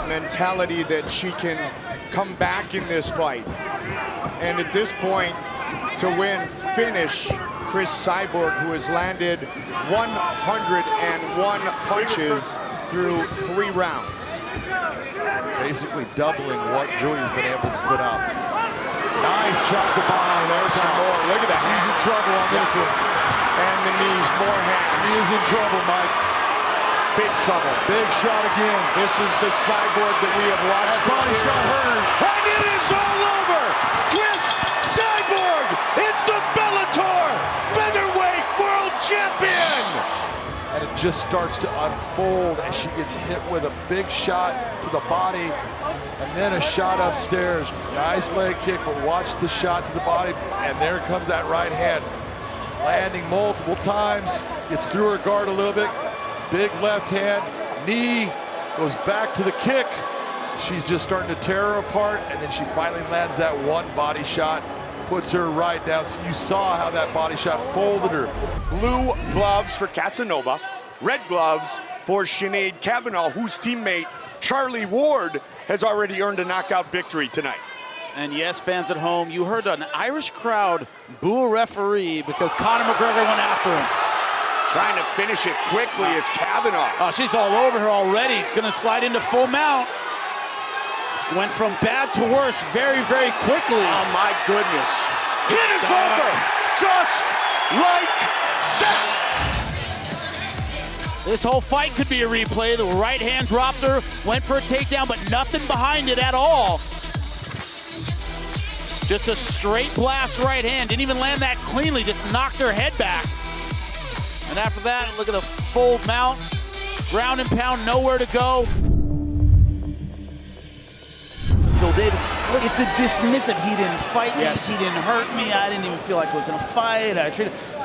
mentality that she can come back in this fight. And at this point, to win, finish Cris Cyborg, who has landed 101 punches through 3 rounds. Basically doubling what Julie's been able to put out. Nice chop to body. There's some more. Look at that. He's in trouble on this one. And the knees, more hands. He is in trouble, Mike. Big trouble. Big shot again. This is the Cyborg that we have watched. That body shot hurt. And it is all over. Cris Cyborg is the Bellator Featherweight World Champion. And it just starts to unfold as she gets hit with a big shot to the body and then a shot upstairs. Nice leg kick, but watch the shot to the body, and there comes that right hand. Landing multiple times, gets through her guard a little bit. Big left hand, knee, goes back to the kick. She's just starting to tear her apart, and then she finally lands that one body shot, puts her right down. So you saw how that body shot folded her. Blue gloves for Casanova, red gloves for Sinead Kavanagh, whose teammate Charlie Ward has already earned a knockout victory tonight. And yes, fans at home, you heard an Irish crowd boo a referee because Conor McGregor went after him. Trying to finish it quickly is Kavanagh. Oh, she's all over her already. Gonna slide into full mount. Went from bad to worse very, very quickly. Oh my goodness. It is over, just like that. This whole fight could be a replay. The right hand drops her, went for a takedown, but nothing behind it at all. Just a straight blast right hand. Didn't even land that cleanly, just knocked her head back. And after that, look at the full mount. Ground and pound, nowhere to go. Phil Davis, it's a dismissive. He didn't fight me, he didn't hurt me, I didn't even feel like I was in a fight.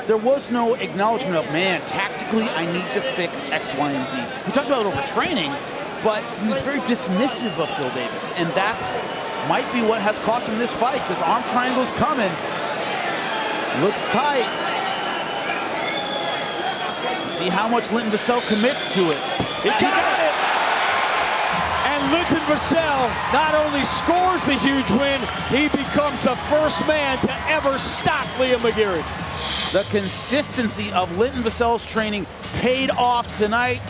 There was no acknowledgement of, man, tactically I need to fix X, Y, and Z. We talked about overtraining, but he was very dismissive of Phil Davis, and that's might be what has cost him this fight, because arm triangle's coming. Looks tight. See how much Linton Vassell commits to it. He got it! And Linton Vassell not only scores the huge win, he becomes the first man to ever stop Liam McGeary. The consistency of Linton Vassell's training paid off tonight.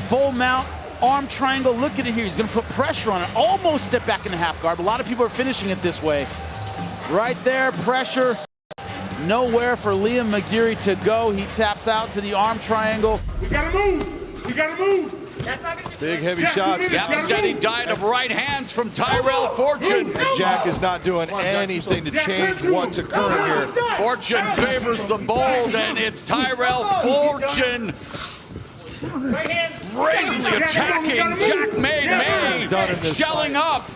Full mount, arm triangle, look at it here. He's gonna put pressure on it. Almost step back in the half guard, but a lot of people are finishing it this way. Right there, pressure. Nowhere for Liam McGeary to go. He taps out to the arm triangle. We gotta move, we gotta move. Big heavy shots. Steady diet of right hands from Tyrell Fortune. And Jack is not doing anything to change what's occurring here. Fortune favors the bold, and it's Tyrell Fortune brazenly attacking Jack May. Shelling up.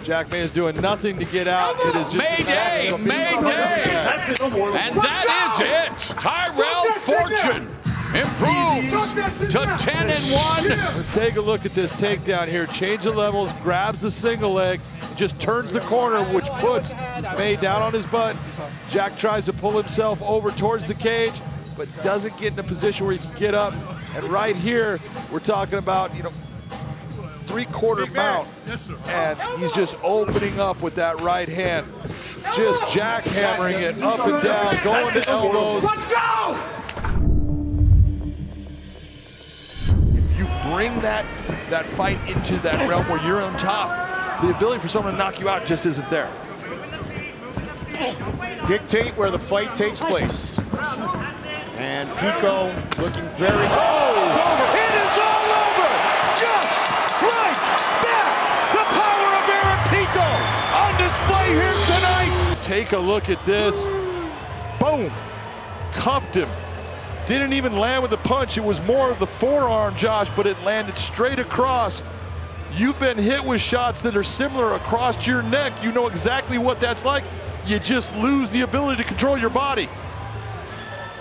Jack May is doing nothing to get out. It is just Mayday. And that is it. Tyrell Fortune improves to 10-1. Let's take a look at this takedown here. Change the levels, grabs the single leg, just turns the corner, which puts May down on his butt. Jack tries to pull himself over towards the cage, but doesn't get in a position where he can get up. And right here, we're talking about, you know, three-quarter mount, and he's just opening up with that right hand. Just jackhammering it up and down, going to elbows. Let's go! If you bring that fight into that realm where you're on top, the ability for someone to knock you out just isn't there. Dictate where the fight takes place. And Pico looking very... Oh! It's over. It is all over! Just like that! The power of Aaron Pico on display here tonight! Take a look at this. Boom! Cuffed him. Didn't even land with the punch. It was more of the forearm, Josh, but it landed straight across. You've been hit with shots that are similar across your neck. You know exactly what that's like. You just lose the ability to control your body.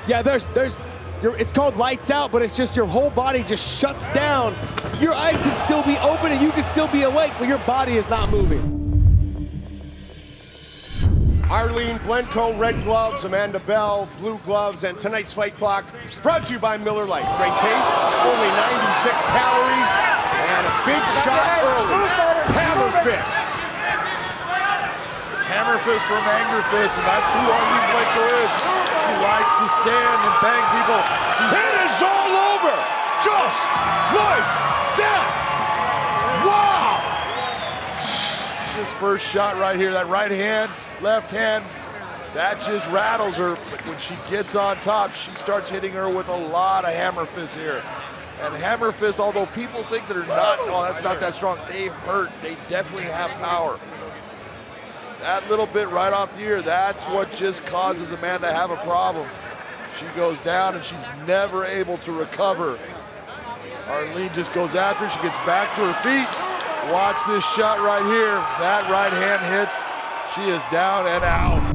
Yeah, it's called lights out, but it's just your whole body just shuts down. Your eyes can still be open and you can still be awake, but your body is not moving. Arlene, Blencowe, red gloves, Amanda Bell, blue gloves, and tonight's fight clock brought to you by Miller Lite. Great taste, only 96 calories. And a big shot early. Hammer fists. Hammer fist from anger fist, and that's who Arlene Blencowe is. She likes to stand and bang people. It is all over, just like that. Wow! His first shot right here, that right hand, left hand, that just rattles her. But when she gets on top, she starts hitting her with a lot of hammer fists here. And hammer fists, although people think that they're not, oh, that's not that strong, they hurt. They definitely have power. That little bit right off the ear, that's what just causes a man to have a problem. She goes down and she's never able to recover. Arlene just goes after her, she gets back to her feet. Watch this shot right here. That right hand hits. She is down and out.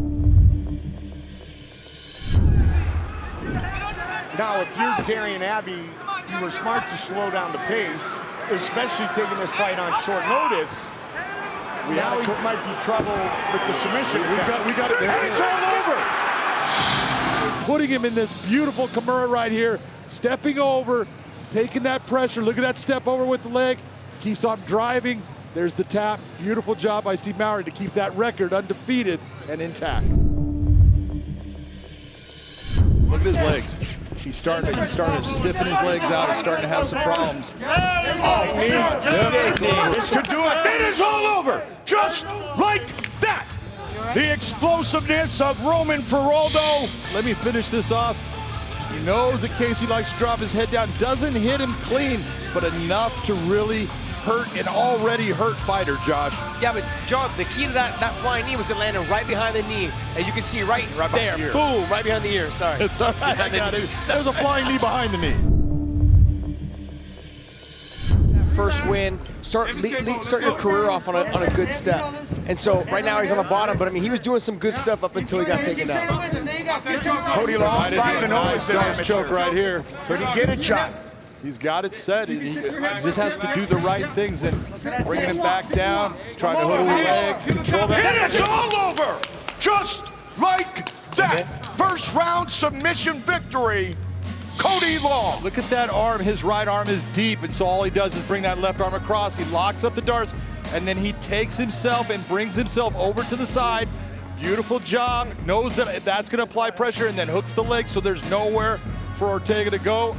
Now, if you're Darion Abbey, you were smart to slow down the pace, especially taking this fight on short notice. Now he might be trouble with the submission. We got it. And it's all over. Putting him in this beautiful Kimura right here, stepping over, taking that pressure. Look at that step over with the leg. Keeps on driving. There's the tap. Beautiful job by Steve Mowry to keep that record undefeated and intact. Look at his legs. He's starting to stiffen his legs out. He's starting to have some problems. Oh, this could do it. It is all over, just like that. The explosiveness of Roman Faraldo. Let me finish this off. He knows that Casey likes to drop his head down. Doesn't hit him clean, but enough to really hurt an already hurt fighter, Josh. Yeah, but John, the key to that flying knee was it landed right behind the knee. As you can see right there, the ear. boom, right behind the ear, sorry. It's all right, I got it. There's a flying knee behind the knee. First win, start your career off on a good step. And so right now he's on the bottom, but I mean, he was doing some good stuff up until he got taken down. Cody Long 5-0. Nice choke right here. Could he get a shot? He's got it set. He just has to do the right things and bringing him back down. He's trying to hook the leg, control that. And it's all over, just like that. First round submission victory, Cody Long. Look at that arm. His right arm is deep, and so all he does is bring that left arm across. He locks up the darts, and then he takes himself and brings himself over to the side. Beautiful job. Knows that that's going to apply pressure, and then hooks the leg, so there's nowhere for Ortega to go.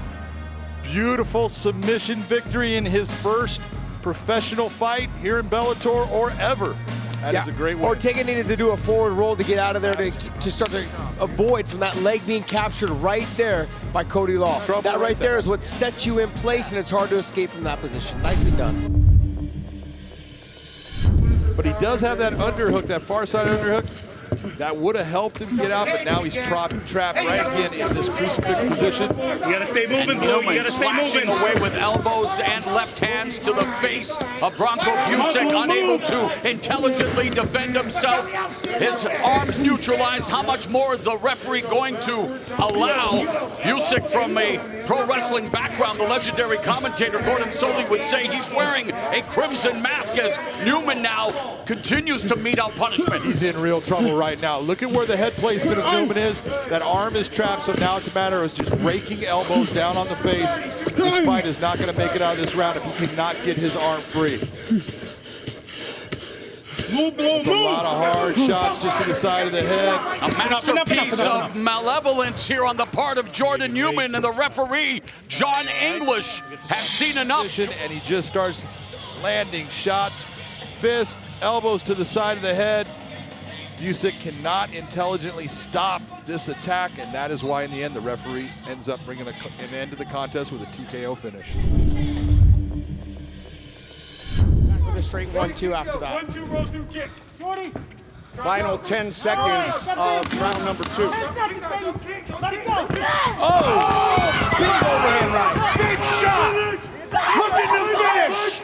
Beautiful submission victory in his first professional fight here in Bellator or ever. That is a great win. Ortega needed to do a forward roll to get out of there to start to avoid from that leg being captured right there by Cody Long. That right there is what sets you in place, and it's hard to escape from that position. Nicely done. But he does have that underhook, that far side underhook. That would have helped him get out, but now he's trapped right again in this crucifix position. You gotta stay moving, Blue. You gotta stay moving. Away with elbows and left hands to the face of Branko Busick, unable to intelligently defend himself. His arms neutralized. How much more is the referee going to allow? Busick, from a pro wrestling background, the legendary commentator Gordon Soley would say he's wearing a crimson mask as Newman now continues to mete out punishment. He's in real trouble right now. Look at where the head placement of Newman is. That arm is trapped, so now it's a matter of just raking elbows down on the face. This fight is not going to make it out of this round if he cannot get his arm free. It's a lot of hard shots just to the side of the head. A masterpiece of malevolence here on the part of Jordan Newman, and the referee, John English, has seen enough. And he just starts landing shots, fist, elbows to the side of the head. Busick cannot intelligently stop this attack, and that is why in the end the referee ends up bringing an end to the contest with a TKO finish. With a straight 1-2 after that. 1-2 roll through kick. Jordy. Final 10 seconds of round number 2. Oh! Big overhand right. Big shot! Looking to finish!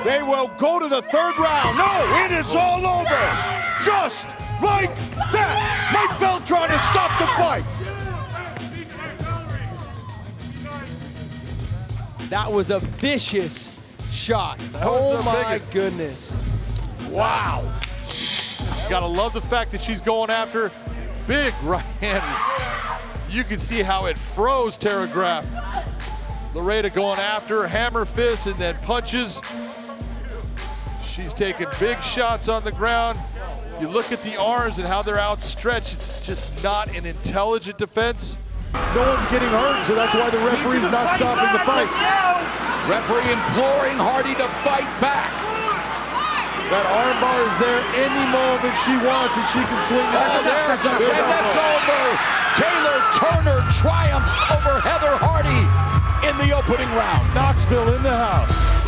They will go to the third round. No, it is all over. Just like that. Mike Bell trying to stop the fight. That was a vicious shot. Oh my goodness. Wow. Gotta love the fact that she's going after big right hand. You can see how it froze Graff. Loureda going after her, hammer fist and then punches. She's taking big shots on the ground. You look at the arms and how they're outstretched. It's just not an intelligent defense. No one's getting hurt, so that's why the referee's not stopping the fight. Referee imploring Hardy to fight back. That armbar is there any moment she wants, and she can swing that. Oh, there's a, and that's over. Taylor Turner triumphs over Heather Hardy in the opening round. Knoxville in the house.